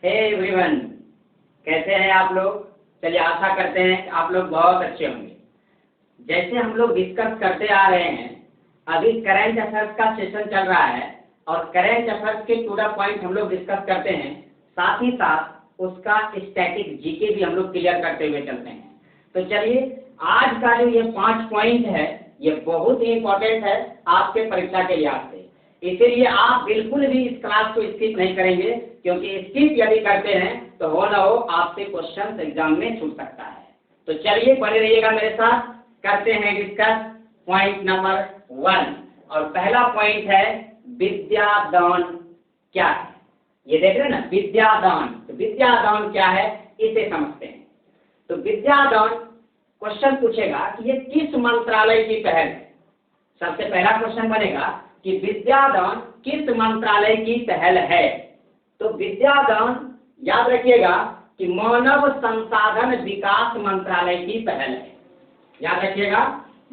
Hey everyone, कैसे हैं आप लोग। चलिए आशा करते हैं कि आप लोग बहुत अच्छे होंगे। जैसे हम लोग डिस्कस करते आ रहे हैं, अभी करेंट अफेयर्स का सेशन चल रहा है और करेंट अफेयर्स के पूरा पॉइंट हम लोग डिस्कस करते हैं, साथ ही साथ उसका स्टैटिक जीके भी हम लोग क्लियर करते हुए चलते हैं। तो चलिए आज का जो ये 5 पॉइंट है ये बहुत ही इंपॉर्टेंट है आपके परीक्षा के लिहाज से, इसीलिए आप बिल्कुल भी इस क्लास को स्किप नहीं करेंगे, क्योंकि स्किप यदि करते हैं तो हो ना हो आपसे क्वेश्चन एग्जाम में छूट सकता है। तो चलिए बने रहिएगा मेरे साथ, करते हैं डिस्कस पॉइंट नंबर 1। और पहला पॉइंट है विद्यादान क्या है। ये देख रहे हैं ना, विद्यादान। तो विद्यादान क्या है इसे समझते हैं। तो विद्यादान क्वेश्चन पूछेगा कि ये किस मंत्रालय की पहल है। सबसे पहला क्वेश्चन बनेगा कि विद्यादान किस मंत्रालय की पहल है। तो विद्यादान याद रखिएगा कि मानव संसाधन विकास मंत्रालय की पहल है। याद रखिएगा,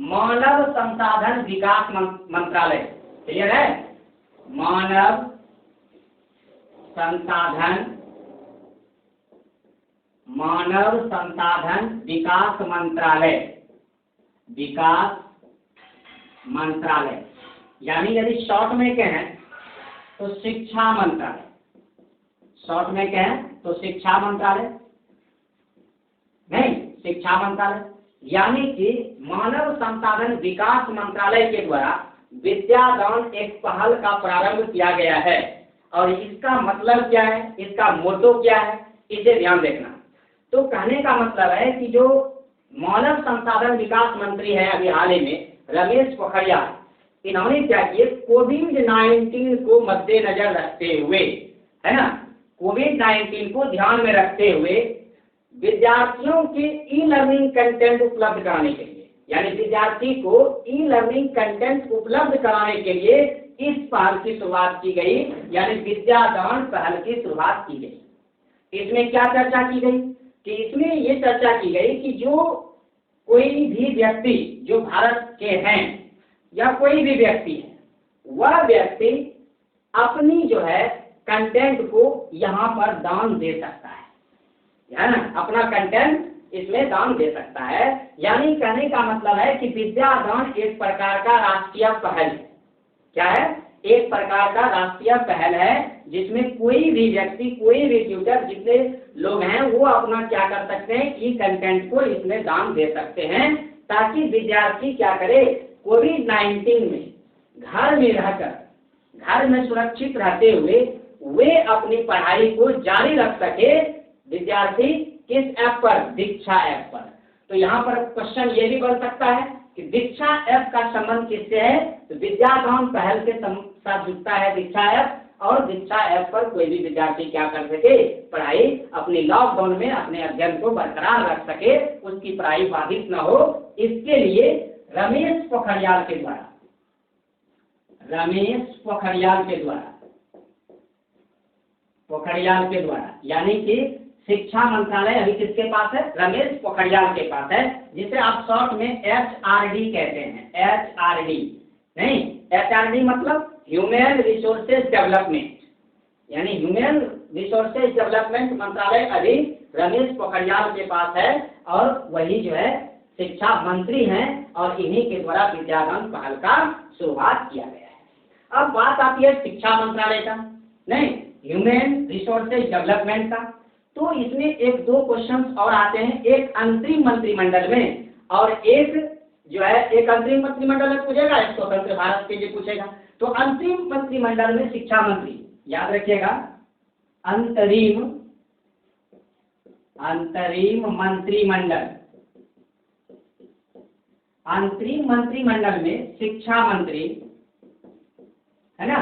मानव संसाधन विकास मंत्रालय। क्लियर है, मानव संसाधन विकास मंत्रालय, यानी यदि शॉर्ट में कहें तो शिक्षा मंत्रालय। शॉर्ट में कहें तो शिक्षा मंत्रालय नहीं, शिक्षा मंत्रालय। यानी कि मानव संसाधन विकास मंत्रालय के द्वारा विद्यादान एक पहल का प्रारंभ किया गया है। और इसका मतलब क्या है, इसका मोटो क्या है, इसे ध्यान देखना। तो कहने का मतलब है कि जो मानव संसाधन विकास मंत्री है अभी हाल ही में रमेश पोखरियाल, इन्होंने क्या किए, कोविड-19 को मद्देनजर रखते हुए, है ना, कोविड-19 को ध्यान में रखते हुए विद्यार्थियों के ई लर्निंग कंटेंट उपलब्ध कराने के लिए, यानी विद्यार्थी को ई लर्निंग कंटेंट उपलब्ध कराने के लिए इस पहल की शुरुआत की गई, यानी विद्यादान पहल की शुरुआत की गई। इसमें क्या चर्चा की गई कि इसमें ये चर्चा की गई कि जो कोई भी व्यक्ति जो भारत के हैं या कोई भी व्यक्ति है, वह व्यक्ति अपनी जो है कंटेंट को यहाँ पर दान दे सकता है ना, अपना कंटेंट इसमें दान दे सकता है। यानी कहने का मतलब है कि विद्यादान एक प्रकार का राष्ट्रीय पहल है। क्या है, एक प्रकार का राष्ट्रीय पहल है जिसमें कोई भी व्यक्ति, कोई भी ट्यूटर, जितने लोग हैं वो अपना क्या कर सकते हैं, ई कंटेंट को इसमें दान दे सकते हैं, ताकि विद्यार्थी क्या करे, कोविड-19 में घर में रहकर, घर में सुरक्षित रहते हुए वे अपनी पढ़ाई को जारी रख सके। विद्यार्थी किस ऐप पर, दीक्षा ऐप पर। तो यहाँ पर क्वेश्चन ये भी बन सकता है कि दीक्षा ऐप का संबंध किससे है, तो विद्यादान पहल के साथ जुड़ता है दीक्षा ऐप, और दीक्षा ऐप पर कोई भी विद्यार्थी क्या कर सके, पढ़ाई अपनी लॉकडाउन में अपने अध्ययन को बरकरार रख सके, उसकी पढ़ाई बाधित न हो। इसके लिए रमेश पोखरियाल के द्वारा, यानी कि शिक्षा मंत्रालय अभी किसके पास है, रमेश पोखरियाल के पास है, जिसे आप शॉर्ट में HRD कहते हैं। HRD नहीं, HRD मतलब ह्यूमन रिसोर्सेज डेवलपमेंट, यानी ह्यूमन रिसोर्सेज डेवलपमेंट मंत्रालय अभी रमेश पोखरियाल के पास है, और वही जो है शिक्षा मंत्री हैं, और इन्हीं के द्वारा विद्यादान पहल का शुरुआत किया गया है। अब बात आती है शिक्षा मंत्रालय का, नहीं, ह्यूमन रिसोर्सेज डेवलपमेंट का। तो इसमें 1-2 क्वेश्चंस और आते हैं, एक अंतरिम मंत्रिमंडल में और एक जो है, एक अंतरिम मंत्रिमंडल में पूछेगा, एक स्वतंत्र भारत के लिए पूछेगा। तो अंतरिम मंत्रिमंडल में शिक्षा मंत्री, याद रखिएगा, अंतरिम मंत्रिमंडल में शिक्षा मंत्री, है ना,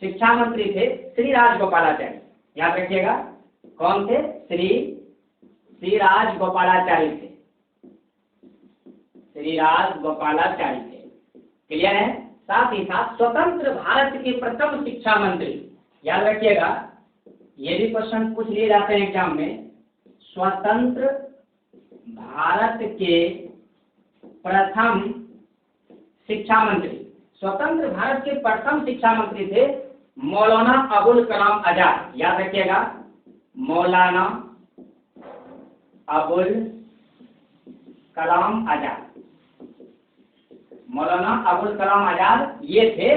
शिक्षा मंत्री थे श्री राजगोपालाचारी। याद रखिएगा, कौन थे, श्री राजगोपालाचारी थे, क्लियर है। साथ ही साथ स्वतंत्र भारत के प्रथम शिक्षा मंत्री, याद रखिएगा, ये भी क्वेश्चन पूछ लिए जाते हैं एग्जाम में, स्वतंत्र भारत के प्रथम शिक्षा मंत्री, स्वतंत्र भारत के प्रथम शिक्षा मंत्री थे मौलाना अबुल कलाम आजाद। याद रखिएगा, मौलाना अबुल कलाम आजाद। मौलाना अबुल कलाम आजाद ये थे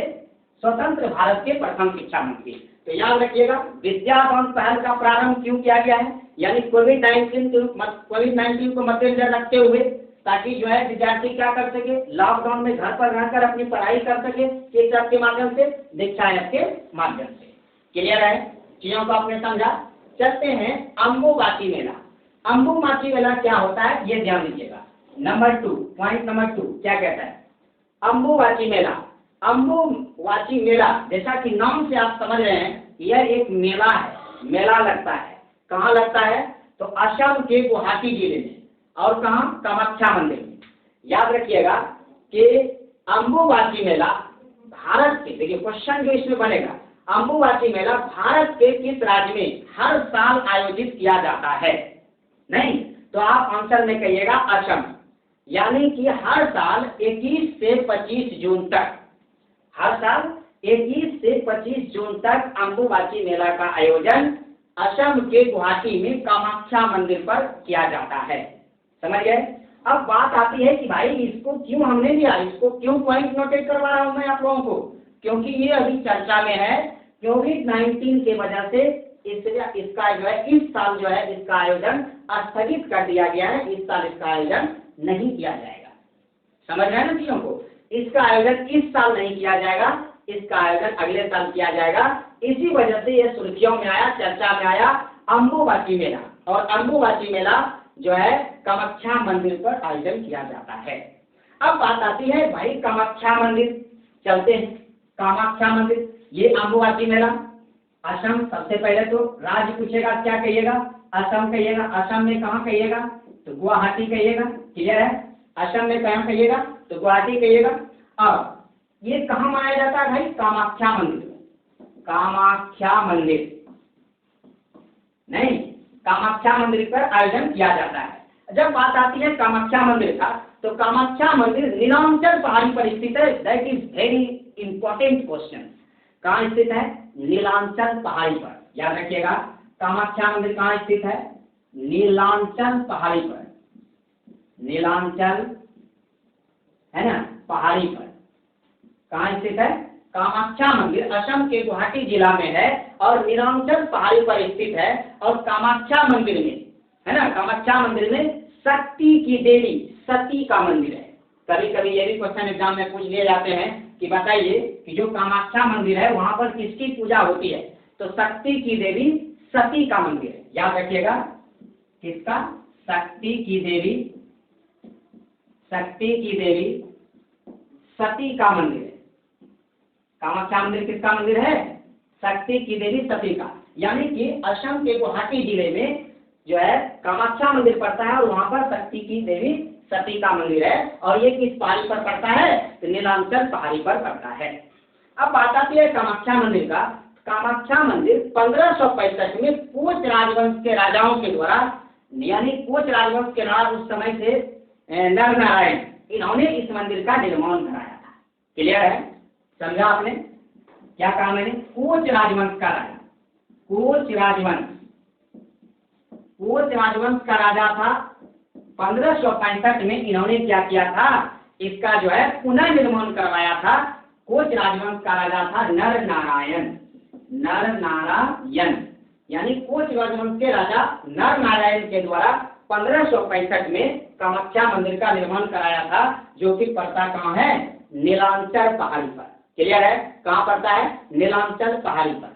स्वतंत्र भारत के प्रथम शिक्षा मंत्री। तो याद रखिएगा, विद्या दान पहल का प्रारंभ क्यों किया गया है, यानी कोविड-19 को मद्देनजर रखते हुए, ताकि जो है विद्यार्थी क्या कर सके, लॉकडाउन में घर पर रहकर अपनी पढ़ाई कर सके, किस ऐप के माध्यम से, दीक्षा ऐप के माध्यम से। क्लियर है, चीजों को आपने समझा। चलते हैं अम्बुबाची मेला। अम्बुबाची मेला क्या होता है ये ध्यान दीजिएगा। पॉइंट नंबर 2 क्या कहता है, अम्बुबाची मेला। अम्बुबाची मेला, जैसा कि नाम से आप समझ रहे हैं, यह एक मेला है, मेला लगता है। कहाँ लगता है, तो असम के गुवाहाटी जिले में, और कहाँ, कामाख्या मंदिर में। याद रखिएगा कि अम्बुबाची मेला भारत के, देखिए क्वेश्चन जो इसमें बनेगा, अम्बुबाची मेला भारत के किस राज्य में हर साल आयोजित किया जाता है। नहीं तो आप आंसर में कहिएगा असम, यानी कि हर साल 21 से 25 जून तक, हर साल 21 से 25 जून तक अम्बुबाची मेला का आयोजन असम के गुवाहाटी में कामाख्या मंदिर पर किया जाता है। समझ गए। अब बात आती है कि भाई इसको क्यों हमने लिया, इसको क्यों पॉइंट नोटेट करवा रहा हूं मैं आप लोगों को, क्योंकि ये अभी चर्चा में है। कोविड-19 की वजह से इसका जो है इस साल जो है इसका आयोजन स्थगित कर दिया गया है। इस साल इसका आयोजन नहीं किया जाएगा। समझ रहे हैं ना चीजों को, इसका आयोजन इस साल नहीं किया जाएगा, इसका आयोजन अगले साल किया जाएगा। इसी वजह से यह सुर्खियों में आया, चर्चा में आया अम्बुबाची मेला। और अम्बुबाची मेला जो है कामाख्या मंदिर पर आयोजन किया जाता है। अब बात आती है भाई कामाख्या मंदिर, चलते हैं कामाख्या मंदिर, ये अम्बुबाची मेला असम। सबसे पहले तो राज्य पूछेगा, क्या कहिएगा, असम कहिएगा। असम में कहाँ कहिएगा, तो गुवाहाटी कहिएगा। क्लियर है, असम में कहाँ कहिएगा, तो गुवाहाटी कहिएगा। अब ये कहाँ मनाया जाता है भाई, कामाख्या मंदिर। कामाख्या मंदिर नहीं, कामाख्या मंदिर पर आयोजन किया जाता है। जब बात आती है कामाख्या मंदिर का, तो कामाख्या मंदिर नीलांचल पहाड़ी पर स्थित है। That is very important question. कहाँ स्थित है, नीलांचल पहाड़ी पर। याद रखिएगा, कामाख्या मंदिर कहाँ स्थित है, नीलांचल पहाड़ी पर। नीलांचल है ना, पहाड़ी पर कहाँ स्थित है, कामाख्या मंदिर असम के गुवाहाटी जिला में है और नीलांचल पहाड़ी पर स्थित है। और कामाख्या मंदिर में है ना, कामाख्या मंदिर में शक्ति की देवी सती का मंदिर है। कभी कभी ये भी क्वेश्चन एग्जाम में पूछ लिए जाते हैं कि बताइए कि जो कामाख्या मंदिर है वहां पर किसकी पूजा होती है, तो शक्ति की देवी सती का मंदिर है। याद रखिएगा, किसका, शक्ति की देवी, शक्ति की देवी सती का मंदिर है। कामाख्या मंदिर किसका मंदिर है, शक्ति की देवी सती का। यानी कि असम के गुवाहाटी जिले में जो है कामाख्या मंदिर पड़ता है और वहां पर शक्ति की देवी सती का मंदिर है। और ये किस पहाड़ी पर पड़ता है, तो नीलांचल पहाड़ी पर पड़ता है। अब बात आती है कामाख्या मंदिर का। कामाख्या मंदिर 1565 में कोच राजवंश के राजाओं के द्वारा, यानी कोच राजवंश के राजा उस समय से नर नारायण, इन्होंने इस मंदिर का निर्माण कराया था। क्लियर है, समझा आपने, क्या कहा मैंने, कोच राजवंश का राजा, कोच राजवंश, कोच राजवंश का राजा था। 1565 में इन्होंने क्या किया था, इसका जो है पुनर्निर्माण करवाया था। कोच राजवंश का राजा था नर नारायण, नर नारायण, यानी कोच राजवंश के राजा नर नारायण के द्वारा 1565 में कामाख्या मंदिर का निर्माण कराया था, जो कि पड़ता कहाँ है, नीलांचल पहाड़ी पर। क्लियर है, कहाँ पड़ता है, नीलांचल पहाड़ी पर।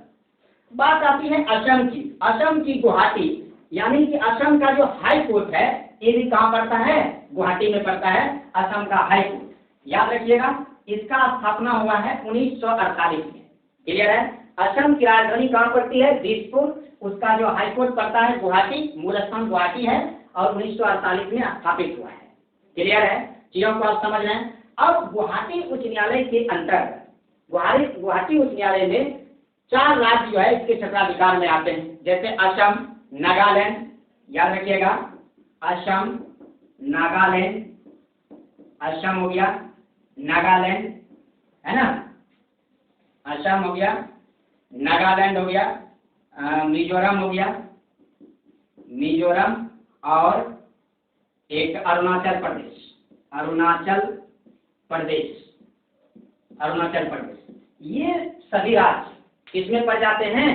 बात आती है असम की। असम की गुवाहाटी, यानी कि असम का जो हाई कोर्ट है ये भी कहाँ पड़ता है, गुवाहाटी में पड़ता है असम का हाई कोर्ट। याद रखिएगा, इसका स्थापना हुआ है 1948 में। क्लियर है, असम की राजधानी कहाँ पड़ती है, दिसपुर। उसका जो हाई कोर्ट पड़ता है गुवाहाटी, मूल स्थान गुवाहाटी है और 1948 में स्थापित हुआ है। क्लियर है, चीजों को आप समझ रहे हैं। अब गुवाहाटी उच्च न्यायालय के अंतर्गत, गुवाहाटी उच्च न्यायालय में 4 राज्य जो है इसके क्षेत्राधिकार में आते हैं, जैसे असम, नागालैंड। याद रखिएगा, असम, नागालैंड, असम हो गया, नागालैंड है ना, असम हो गया, नागालैंड हो गया, मिजोरम हो गया, मिजोरम और एक अरुणाचल प्रदेश। अरुणाचल प्रदेश, अरुणाचल प्रदेश, ये सभी राज्य किसमें पड़ जाते हैं?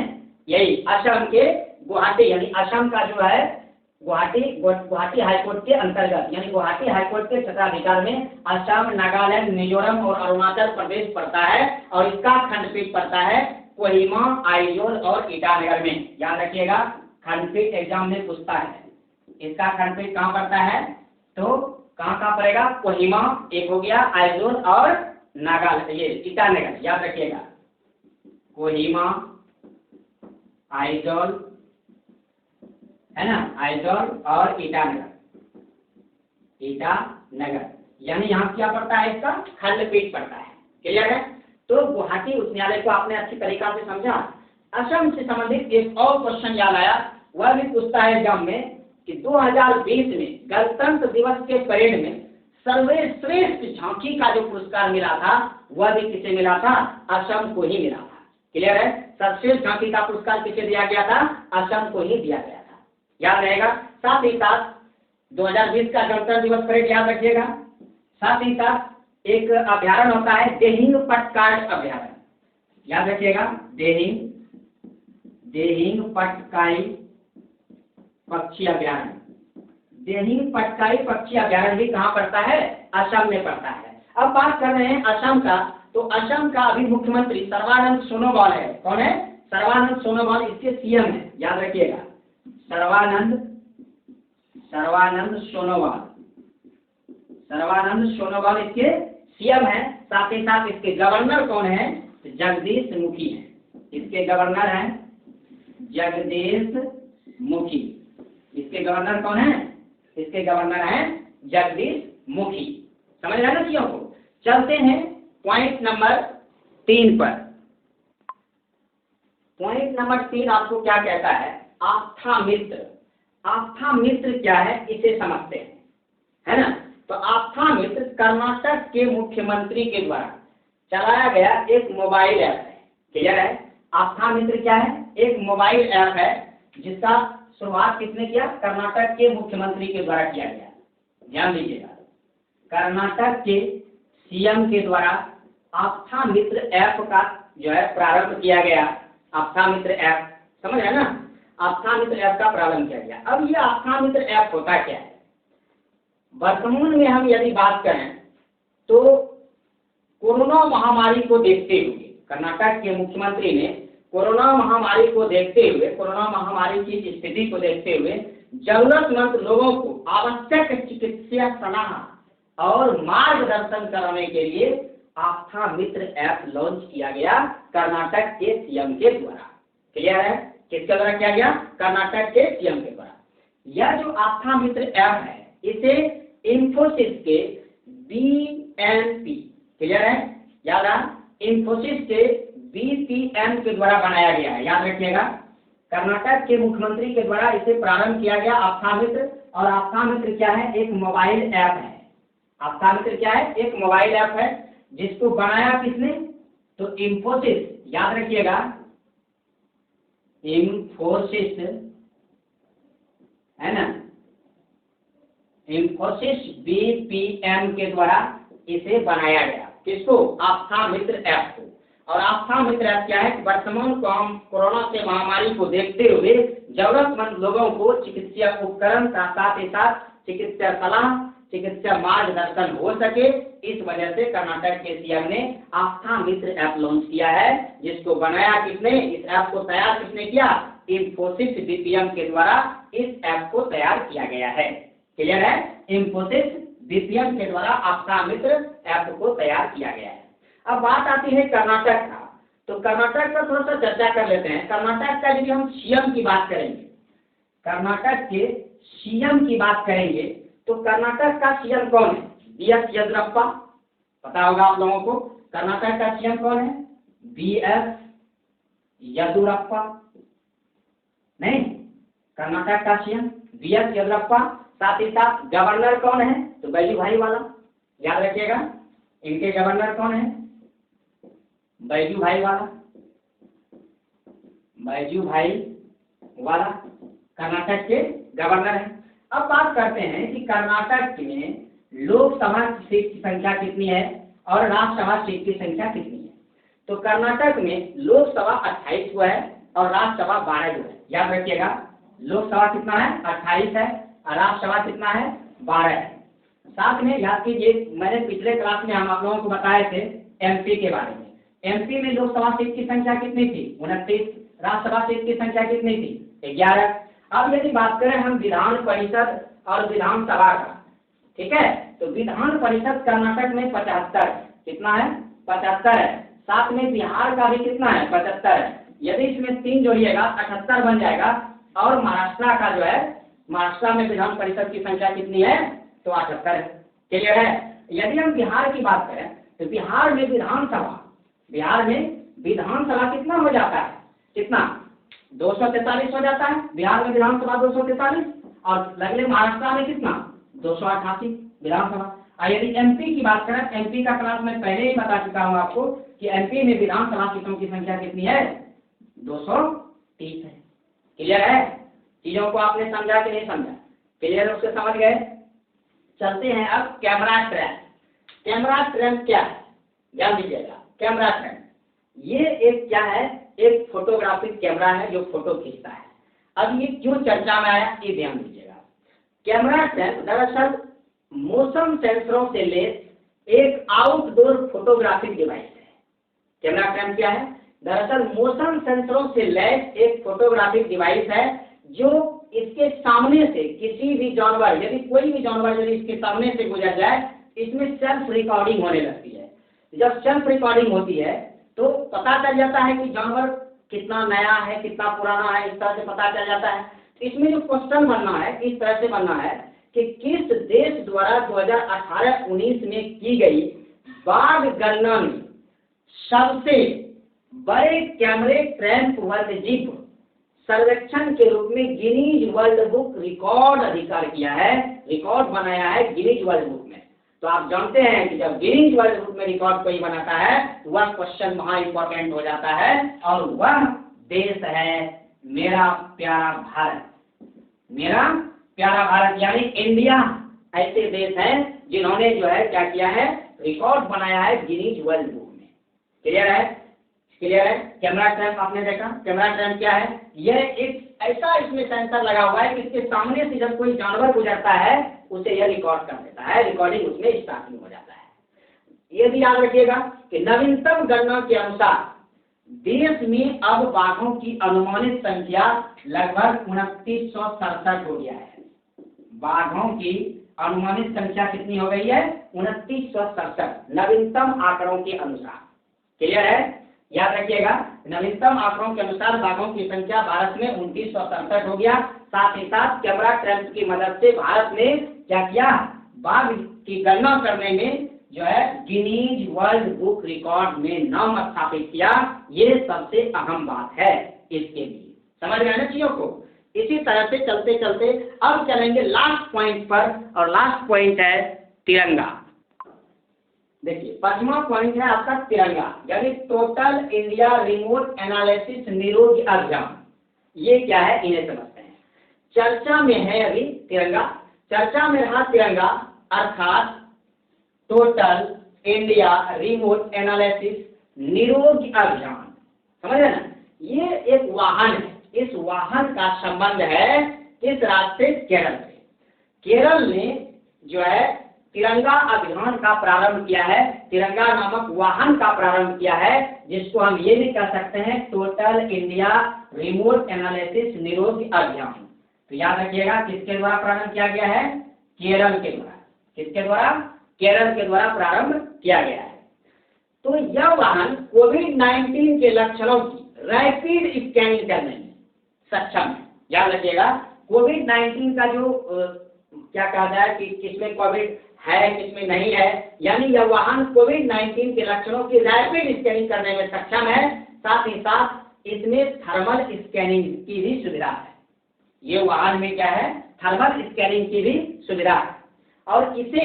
यही असम के गुवाहाटी, यानी असम का जो है गुवाहाटी हाईकोर्ट के अंतर्गत, यानी गुवाहाटी हाईकोर्ट के क्षेत्राधिकार में असम, नागालैंड, मिजोरम और अरुणाचल प्रदेश पड़ता है। और इसका खंडपीठ पड़ता है कोहिमा, आइजोल और ईटानगर में। याद रखिएगा, खंडपीठ एग्जाम में पूछता है। इसका खंडपीठ कहाँ पड़ता है? तो कहाँ पड़ेगा? कोहिमा एक हो गया, आइजोल और नागालैंड, ये ईटानगर। याद रखिएगा, कोहिमा, आइजोल, है ना, आइजोल और ईटानगर, ईटानगर, यानी यहाँ क्या पड़ता है? इसका खंडपीठ पड़ता है। क्लियर है? तो गुवाहाटी उच्च न्यायालय को आपने अच्छी तरीका से समझा। असम से संबंधित एक और क्वेश्चन याद आया, वह भी पूछता है एग्जाम में कि 2020 में गणतंत्र दिवस के परेड में सर्वश्रेष्ठ झांकी का जो पुरस्कार मिला था वह भी किसे मिला था? असम को ही मिला था। क्लियर है? सर्वश्रेष्ठ झांकी का पुरस्कार किसे दिया गया था? असम को ही दिया गया था। याद रहेगा। साथ ही साथ 2020 का गणतंत्र दिवस परेड याद रखिएगा। साथ ही साथ एक अभ्यारण्य होता है देहिंग पटकाई अभ्यारण्य। याद रखिएगा, देहिंग पटकाई पक्षी अभ्यारण्य। देहिंग पटकाई पक्षी अभ्यारण्य भी कहाँ पड़ता है? असम में पड़ता है। अब बात कर रहे हैं असम का, तो असम का अभी मुख्यमंत्री सर्बानंद सोनोवाल है। कौन है? सर्बानंद सोनोवाल इसके सीएम है। याद रखिएगा, सर्बानंद सोनोवाल इसके सीएम है। साथ ही साथ इसके गवर्नर कौन है? जगदीश मुखी है। इसके गवर्नर हैं जगदीश मुखी। इसके गवर्नर कौन है? इसके गवर्नर हैं जगदीश मुखी। समझ रहे ना चीजों को? चलते हैं पॉइंट नंबर 3 पर। पॉइंट नंबर 3 आपको क्या कहता है? आस्था मित्र। आस्था मित्र क्या है इसे समझते हैं, है ना। तो आस्था मित्र कर्नाटक के मुख्यमंत्री के द्वारा चलाया गया एक मोबाइल ऐप है। क्लियर है? आस्था मित्र क्या है? एक मोबाइल ऐप है जिसका शुरुआत किसने किया? कर्नाटक के मुख्यमंत्री के द्वारा किया गया। ध्यान दीजिएगा, कर्नाटक के सीएम के द्वारा आस्था मित्र ऐप का जो है प्रारंभ किया गया। आस्था मित्र ऐप, समझ रहे ना? आस्था मित्र ऐप का प्रारंभ किया गया। अब ये आस्था मित्र ऐप होता क्या है? वर्तमान में हम यदि बात करें तो कोरोना महामारी को देखते हुए कर्नाटक के मुख्यमंत्री ने कोरोना महामारी को देखते हुए, कोरोना महामारी की स्थिति को देखते हुए जरूरतमंद लोगों को आवश्यक चिकित्सा सलाह और मार्गदर्शन कराने के लिए आस्था मित्र ऐप लॉन्च किया गया कर्नाटक के सीएम के द्वारा। क्लियर है? किसके द्वारा किया गया? कर्नाटक के सीएम के द्वारा। यह जो आस्था मित्र ऐप है इसे इंफोसिस के बीएनपी, क्लियर है? याद है? इंफोसिस के बीपीएम के द्वारा बनाया गया है। याद रखिएगा, कर्नाटक के मुख्यमंत्री के द्वारा इसे प्रारंभ किया गया आस्था मित्र। और आस्था मित्र क्या है? एक मोबाइल ऐप है। आस्था मित्र क्या है? एक मोबाइल ऐप है जिसको बनाया किसने? तो इंफोसिस। याद रखिएगा, इंफोसिस, है ना, इंफोसिस बीपीएम के द्वारा इसे बनाया गया। किसको? आस्था मित्र ऐप को। और आस्था मित्र ऐप क्या है? वर्तमान कोरोना से महामारी को देखते हुए जरूरतमंद लोगों को चिकित्सा उपकरण का साथ ही साथ चिकित्सा सलाह, चिकित्सा मार्गदर्शन हो सके, इस वजह से कर्नाटक के सीएम ने आस्था मित्र ऐप लॉन्च किया है। जिसको बनाया किसने? इस ऐप को तैयार किसने किया? इंफोसिस बीपीएम के द्वारा इस ऐप को तैयार किया गया है। क्लियर है? इंफोसिस बीपीएम के द्वारा आस्था मित्र ऐप को तैयार किया गया है। अब बात आती है कर्नाटक का, तो कर्नाटक का थोड़ा सा चर्चा कर लेते हैं। कर्नाटक का यदि हम सीएम की बात करेंगे, कर्नाटक के सीएम की बात करेंगे तो कर्नाटक का सीएम कौन है? बीएस येदियुरप्पा। पता होगा आप लोगों को कर्नाटक का सीएम कौन है? बीएस येदियुरप्पा। नहीं, कर्नाटक का सीएम बीएस येदियुरप्पा। साथ ही साथ गवर्नर कौन है? तो बैजूभाई वाला। याद रखिएगा, इनके गवर्नर कौन है? बैजूभाई वाला, बैजूभाई वाला। कर्नाटक के गवर्नर हैं। अब बात करते हैं कि कर्नाटक में लोकसभा सीट की संख्या कितनी है और राज्यसभा सीट की संख्या कितनी है। तो कर्नाटक में लोकसभा 28 हुआ है और राज्यसभा 12 जो है। याद रखिएगा, लोकसभा कितना है 28 है और राज्यसभा कितना है 12 है। साथ में याद कीजिए, मैंने पिछले क्लास में हम आप लोगों को बताए थे एमपी के बारे में। एमपी में लोकसभा सीट की संख्या कितनी थी 29, राज्यसभा सीट की संख्या कितनी थी 11। अब यदि बात करें हम विधान परिषद और विधानसभा का, ठीक है, तो विधान परिषद कर्नाटक में 75, कितना है 75 है। साथ में बिहार का भी कितना है 75 है। यदि इसमें 3 जोड़िएगा 78 बन जाएगा। और महाराष्ट्र का जो है, महाराष्ट्र में विधान परिषद की संख्या कितनी है तो 78 है। क्लियर है। यदि हम बिहार की बात करें तो बिहार में विधानसभा कितना हो जाता है, कितना 243 हो जाता है। बिहार में विधानसभा 243 और लगले महाराष्ट्र में कितना 288 विधानसभा। और यदि एमपी की बात करें, एमपी का क्लास में पहले ही बता चुका हूं आपको कि एमपी में विधानसभा सीटों की संख्या कितनी है 230 है। क्लियर है। चीजों को आपने समझा कि नहीं समझा, क्लियर उससे समझ गए। चलते हैं अब कैमरा ट्रैप। कैमरा ट्रैप क्या है ध्यान दीजिएगा। कैमरा ट्रैप ये एक क्या है, एक फोटोग्राफिक कैमरा है जो फोटो खींचता है। अब ये क्यों चर्चा में आया ये ध्यान दीजिएगा। कैमरा ट्रैप दरअसल मोशन सेंसरों से लैस एक आउटडोर फोटोग्राफिक डिवाइस है। कैमरा ट्रैप क्या है, दरअसल मोशन सेंसरों से लैस एक फोटोग्राफिक डिवाइस है जो इसके सामने से किसी भी जानवर, यदि कोई भी जानवर यदि इसके सामने से गुजर जाए, इसमें सेल्फ रिकॉर्डिंग होने लगती है। जब सेल्फ रिकॉर्डिंग होती है तो पता चल जाता है कि जानवर कितना नया है कितना पुराना है, इस तरह से पता चल जाता है। इसमें जो क्वेश्चन बनना है इस तरह से बनना है कि किस देश द्वारा 2018-19 में की गई बाघ गणना में सबसे बड़े कैमरे ट्रैप वन्यजीव सर्वेक्षण के रूप में गिनीज वर्ल्ड बुक रिकॉर्ड अधिकार किया है, रिकॉर्ड बनाया है गिनीज वर्ल्ड बुक में। तो आप जानते हैं कि जब गिनीज वर्ल्ड बुक में रिकॉर्ड कोई बनाता है वह क्वेश्चन वहां इंपॉर्टेंट हो जाता है और वह देश है मेरा प्यारा भारत। मेरा प्यारा भारत यानी इंडिया। ऐसे देश हैं जिन्होंने जो है क्या किया है, रिकॉर्ड बनाया है गिनीज वर्ल्ड बुक में। क्लियर है, क्लियर है। कैमरा ट्रैप आपने देखा, कैमरा ट्रैप क्या है, यह एक ऐसा इसमें सेंसर लगा हुआ है कि इसके सामने से जब कोई जानवर गुजरता है उसे यह रिकॉर्ड कर देता है, रिकॉर्डिंग उसमें स्टार्टिंग हो जाता है। ये भी याद रखिएगा कि नवीनतम गणना के अनुसार देश में अब बाघों की अनुमानित संख्या लगभग 2967 हो गया है। बाघों की अनुमानित संख्या कितनी हो गई है 2967 नवीनतम आंकड़ों के अनुसार। क्लियर है, याद रखिएगा नवीनतम आंकड़ों के अनुसार बाघों की संख्या भारत में 2967 हो गया। साथ ही साथ कैमरा ट्रैप की मदद से भारत ने क्या किया, बाघ की गणना करने में जो है गिनीज वर्ल्ड बुक रिकॉर्ड में नाम स्थापित किया। ये सबसे अहम बात है इसके लिए, समझ गए ना चीजों को। इसी तरह से चलते चलते अब चलेंगे लास्ट पॉइंट पर, और लास्ट पॉइंट है तिरंगा। देखिए 5वां पॉइंट है आपका तिरंगा यानी टोटल इंडिया रिमोट एनालिसिस निरोग अभियान। ये क्या है इन्हें समझते हैं। चर्चा में है अभी तिरंगा, चर्चा में रहा तिरंगा अर्थात टोटल इंडिया रिमोट एनालिसिस निरोग अभियान। समझ रहे ना, ये एक वाहन है। इस वाहन का संबंध है किस राज्य से, केरल से। केरल ने जो है तिरंगा अभियान का प्रारंभ किया है, तिरंगा नामक वाहन का प्रारंभ किया है, जिसको हम ये भी कह सकते हैं टोटल इंडिया रिमोट एनालिसिस निरोग अभियान। तो याद रखिएगा किसके द्वारा प्रारंभ किया गया है, केरल के द्वारा। किसके द्वारा, केरल के द्वारा प्रारंभ किया गया है। तो यह वाहन कोविड-19 के लक्षणों की रैपिड स्कैनिंग करने में सक्षम है। याद रखिएगा कोविड-19 का जो क्या कहा जाए कि किसमें कोविड है किसमें नहीं है, यानी यह वाहन कोविड-19 के लक्षणों की रैपिड स्कैनिंग करने में सक्षम है। साथ ही साथ इसमें थर्मल स्कैनिंग की भी सुविधा है। ये वाहन में क्या है, थर्मल स्कैनिंग की भी सुविधा है। और इसे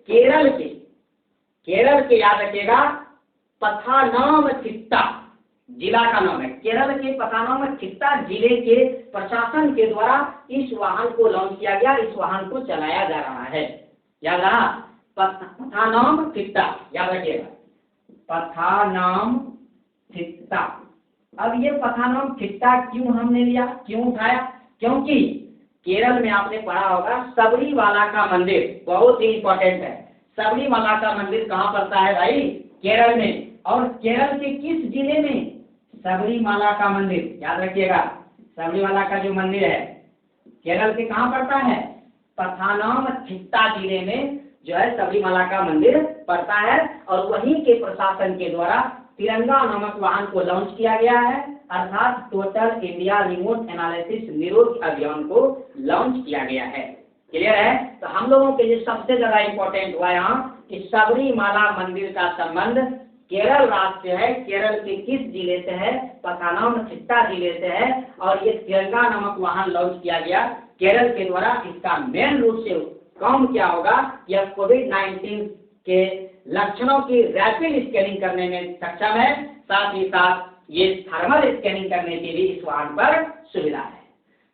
केरल के याद रखिएगा पथानामथिट्टा जिला का नाम है। केरल के पथानामथिट्टा जिले के प्रशासन के द्वारा इस वाहन को लॉन्च किया गया, इस वाहन को चलाया जा रहा है। याद रहा, पथानामथिट्टा, याद रखिएगा, पथानामथिट्टा। अब ये पथानामथिट्टा क्यों हमने लिया, क्यों उठाया? क्योंकि केरल में आपने पढ़ा होगा सबरीमाला का मंदिर बहुत ही इंपॉर्टेंट है। सबरीमाला का मंदिर कहाँ पड़ता है भाई? केरल में। और केरल के किस जिले में? सबरीमाला का मंदिर, याद रखिएगा, सबरीमाला का जो मंदिर है केरल के कहाँ पड़ता है? पथानामथिट्टा जिले में जो है सबरीमाला का मंदिर पड़ता है। और वहीं के प्रशासन के द्वारा तिरंगा नामक वाहन को लॉन्च किया गया है, अर्थात टोटल इंडिया रिमोट एनालिसिस निरोध अभियान को लॉन्च किया गया है। क्लियर है? तो हम लोगों के लिए सबसे ज्यादा इंपॉर्टेंट हुआ यहाँ कि सबरीमाला मंदिर का संबंध केरल राज्य से है। केरल के किस जिले से है? पथानामथिट्टा जिले से है। और ये तिरंगा नामक वाहन लॉन्च किया गया केरल के द्वारा। इसका मेन रूप से काम क्या होगा? यह कोविड-19 के लक्षणों की रैपिड स्कैनिंग करने में सक्षम है, साथ ही साथ ये थर्मल स्कैनिंग करने की भी इस वाहन पर सुविधा है।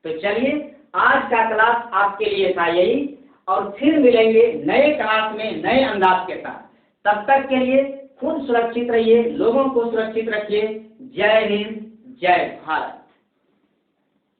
तो चलिए, आज का क्लास आपके लिए था यही, और फिर मिलेंगे नए क्लास में नए अंदाज के साथ। तब तक के लिए खुद सुरक्षित रहिए, लोगों को सुरक्षित रखिए। जय हिंद, जय भारत।